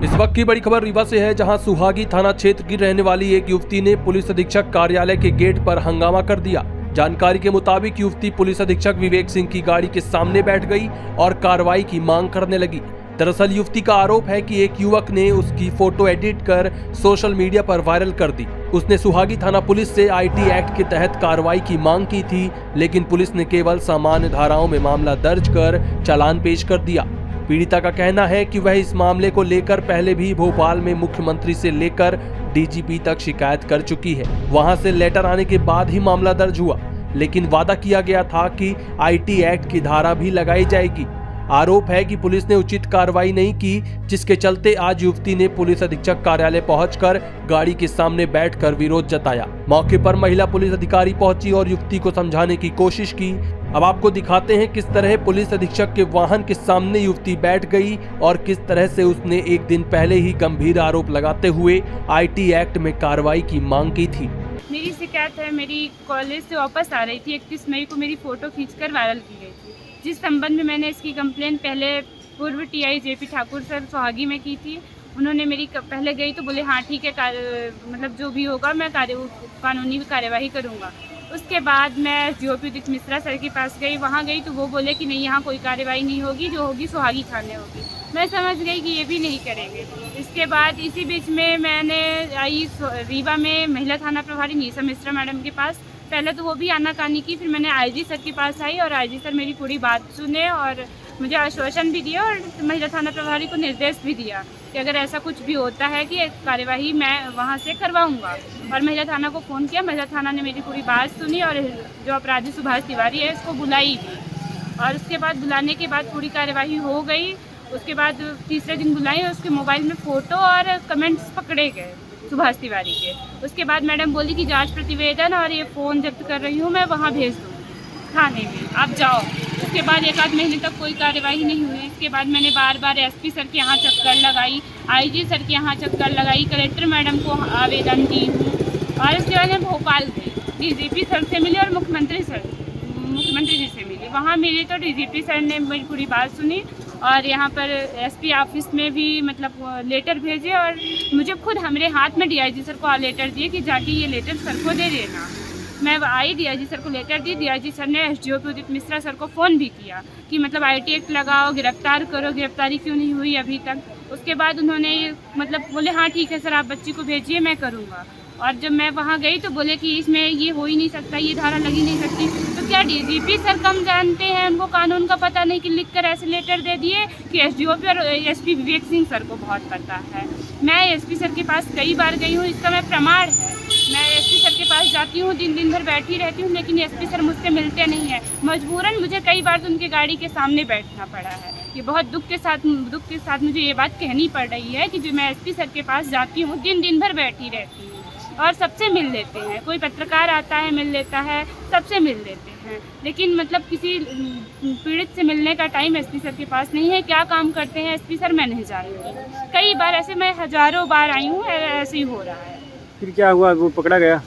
इस वक्त की बड़ी खबर रीवा से है, जहां सुहागी थाना क्षेत्र की रहने वाली एक युवती ने पुलिस अधीक्षक कार्यालय के गेट पर हंगामा कर दिया। जानकारी के मुताबिक युवती पुलिस अधीक्षक विवेक सिंह की गाड़ी के सामने बैठ गई और कार्रवाई की मांग करने लगी। दरअसल युवती का आरोप है कि एक युवक ने उसकी फोटो एडिट कर सोशल मीडिया पर वायरल कर दी। उसने सुहागी थाना पुलिस से आईटी एक्ट के तहत कार्रवाई की मांग की थी, लेकिन पुलिस ने केवल सामान्य धाराओं में मामला दर्ज कर चालान पेश कर दिया। पीड़िता का कहना है कि वह इस मामले को लेकर पहले भी भोपाल में मुख्यमंत्री से लेकर डीजीपी तक शिकायत कर चुकी है। वहां से लेटर आने के बाद ही मामला दर्ज हुआ, लेकिन वादा किया गया था कि आईटी एक्ट की धारा भी लगाई जाएगी। आरोप है कि पुलिस ने उचित कार्रवाई नहीं की, जिसके चलते आज युवती ने पुलिस अधीक्षक कार्यालय पहुंचकर गाड़ी के सामने बैठकर विरोध जताया। मौके पर महिला पुलिस अधिकारी पहुंची और युवती को समझाने की कोशिश की। अब आपको दिखाते हैं किस तरह पुलिस अधीक्षक के वाहन के सामने युवती बैठ गई और किस तरह से उसने एक दिन पहले ही गंभीर आरोप लगाते हुए आईटी एक्ट में कार्रवाई की मांग की थी। मेरी शिकायत है, मेरी कॉलेज से वापस आ रही थी। 31 मई को मेरी फ़ोटो खींचकर वायरल की गई थी, जिस संबंध में मैंने इसकी कंप्लेन पहले पूर्व TI JP Thakur sir Suhagi में की थी। उन्होंने मेरी पहले गई तो बोले हाँ ठीक है, मतलब जो भी होगा मैं कानूनी कार्यवाही करूँगा। उसके बाद मैं जीओपी उदित मिश्रा सर के पास गई। वहाँ गई तो वो बोले कि नहीं, यहाँ कोई कार्रवाई नहीं होगी, जो होगी सुहागी थाने होगी। मैं समझ गई कि ये भी नहीं करेंगे। इसके बाद इसी बीच में मैंने आई रीवा में महिला थाना प्रभारी नीसा मिश्रा मैडम के पास। पहले तो वो भी आनाकानी की, फिर मैंने आईजी सर के पास आई और आईजी सर मेरी पूरी बात सुने और मुझे आश्वासन भी दिया और महिला थाना प्रभारी को निर्देश भी दिया कि अगर ऐसा कुछ भी होता है कि कार्यवाही मैं वहाँ से करवाऊँगा। और महिला थाना को फ़ोन किया, महिला थाना ने मेरी पूरी बात सुनी और जो अपराधी सुभाष तिवारी है इसको बुलाई भी। और उसके बाद बुलाने के बाद पूरी कार्यवाही हो गई। उसके बाद तीसरे दिन बुलाई और उसके मोबाइल में फ़ोटो और कमेंट्स पकड़े गए सुभाष तिवारी के। उसके बाद मैडम बोली कि जांच प्रतिवेदन और ये फ़ोन जब्त कर रही हूँ, मैं वहाँ भेज दूँ थाने में, आप जाओ। उसके बाद 1 आध महीने तक कोई कार्यवाही नहीं हुई। इसके बाद मैंने बार बार एसपी सर के यहाँ चक्कर लगाई, आईजी सर के यहाँ चक्कर लगाई, कलेक्टर मैडम को आवेदन दी हूँ। और इसके बाद मैं भोपाल गई, डीजीपी सर से मिली और मुख्यमंत्री जी से मिली। वहाँ मिली तो डीजीपी सर ने मेरी पूरी बात सुनी और यहाँ पर एसपी ऑफिस में भी मतलब लेटर भेजे और मुझे खुद हमारे हाथ में डीआईजी सर को लेटर दिए कि जाके ये लेटर सर को दे देना। मैं आई, डीआईजी सर को लेटर दी। डीआईजी सर ने एसडीओ उदित मिश्रा सर को फ़ोन भी किया कि मतलब आईटी एक्ट लगाओ, गिरफ्तार करो, गिरफ्तारी क्यों नहीं हुई अभी तक। उसके बाद उन्होंने मतलब बोले हाँ ठीक है सर, आप बच्ची को भेजिए, मैं करूँगा। और जब मैं वहाँ गई तो बोले कि इसमें ये हो ही नहीं सकता, ये धारा लगी नहीं सकती। तो क्या डीजीपी सर कम जानते हैं, उनको कानून का पता नहीं कि लिखकर ऐसे लेटर दे दिए कि एसडीओ और एसपी विवेक सिंह सर को बहुत पता है। मैं एसपी सर के पास कई बार गई हूँ, इसका मैं प्रमाण है। मैं एसपी सर के पास जाती हूँ, दिन भर बैठी रहती हूँ, लेकिन एसपी सर मुझसे मिलते नहीं हैं। मजबूरन मुझे कई बार तो उनकी गाड़ी के सामने बैठना पड़ा है। ये बहुत दुख के साथ मुझे ये बात कहनी पड़ रही है कि जो मैं एसपी सर के पास जाती हूँ, दिन भर बैठी रहती हूँ और सबसे मिल लेते हैं। कोई पत्रकार आता है मिल लेता है, सबसे मिल लेते हैं, लेकिन मतलब किसी पीड़ित से मिलने का टाइम एसपी सर के पास नहीं है। क्या काम करते हैं एसपी सर मैं नहीं जानती। कई बार ऐसे मैं हज़ारों बार आई हूँ, ऐसे ही हो रहा है। फिर क्या हुआ, वो पकड़ा गया?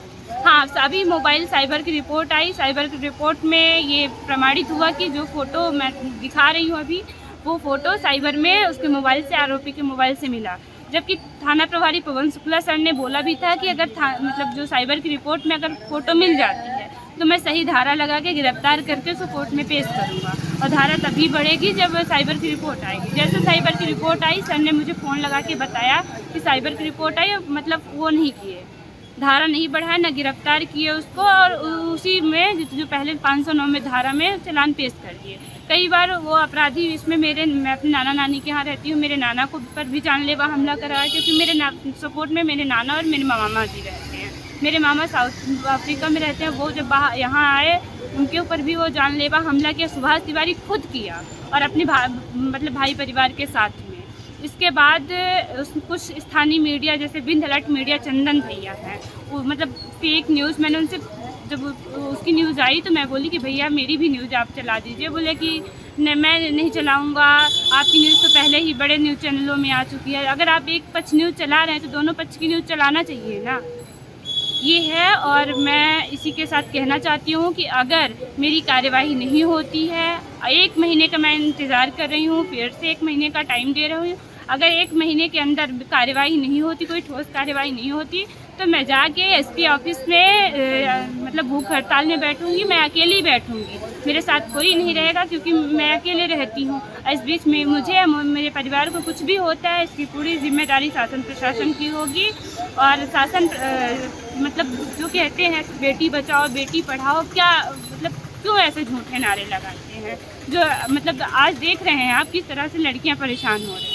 हाँ, अभी मोबाइल साइबर की रिपोर्ट आई। साइबर की रिपोर्ट में ये प्रमाणित हुआ कि जो फ़ोटो मैं दिखा रही हूँ अभी, वो फ़ोटो साइबर में उसके मोबाइल से, आरोपी के मोबाइल से मिला। जबकि थाना प्रभारी पवन शुक्ला सर ने बोला भी था कि अगर मतलब जो साइबर की रिपोर्ट में अगर फ़ोटो मिल जाती है तो मैं सही धारा लगा के गिरफ्तार करके उसको कोर्ट में पेश करूँगा। और धारा तभी बढ़ेगी जब साइबर की रिपोर्ट आएगी। जैसे साइबर की रिपोर्ट आई, सर ने मुझे फ़ोन लगा के बताया कि साइबर की रिपोर्ट आई, मतलब वो नहीं किए, धारा नहीं बढ़ाया, ना गिरफ्तार किए उसको, और उसी में जो पहले 509 में धारा में चालान पेश कर दिए। कई बार वो अपराधी इसमें मैं अपने नाना नानी के यहाँ रहती हूँ, मेरे नाना को पर भी जानलेवा हमला कराया, क्योंकि मेरे सपोर्ट में मेरे नाना और मेरे मामा जी रहते हैं। मेरे मामा साउथ अफ्रीका में रहते हैं, वो जब यहाँ आए उनके ऊपर भी वो जानलेवा हमला किया, सुभाष तिवारी खुद किया और अपने मतलब भाई परिवार के साथ में। इसके बाद कुछ स्थानीय मीडिया जैसे बिंद अलर्ट मीडिया, चंदन भैया हैं, वो मतलब फेक न्यूज़, मैंने उनसे जब उसकी न्यूज़ आई तो मैं बोली कि भैया मेरी भी न्यूज़ आप चला दीजिए। बोले कि मैं नहीं चलाऊंगा, आपकी न्यूज़ तो पहले ही बड़े न्यूज़ चैनलों में आ चुकी है। अगर आप एक पक्ष न्यूज़ चला रहे हैं तो दोनों पक्ष की न्यूज़ चलाना चाहिए ना, ये है। और मैं इसी के साथ कहना चाहती हूँ कि अगर मेरी कार्यवाही नहीं होती है, 1 महीने का मैं इंतज़ार कर रही हूँ, फिर से 1 महीने का टाइम दे रही हूँ, अगर 1 महीने के अंदर कार्रवाई नहीं होती, कोई ठोस कार्रवाई नहीं होती, तो मैं जाके एसपी ऑफिस में मतलब भूख हड़ताल में बैठूंगी। मैं अकेली बैठूंगी, मेरे साथ कोई नहीं रहेगा, क्योंकि मैं अकेले रहती हूँ। इस बीच में मुझे या मेरे परिवार को कुछ भी होता है, इसकी पूरी जिम्मेदारी शासन प्रशासन की होगी। और शासन मतलब जो कहते हैं बेटी बचाओ बेटी पढ़ाओ, क्या मतलब क्यों ऐसे झूठे नारे लगाते हैं? जो मतलब आज देख रहे हैं आप किस तरह से लड़कियां परेशान हो रही हैं।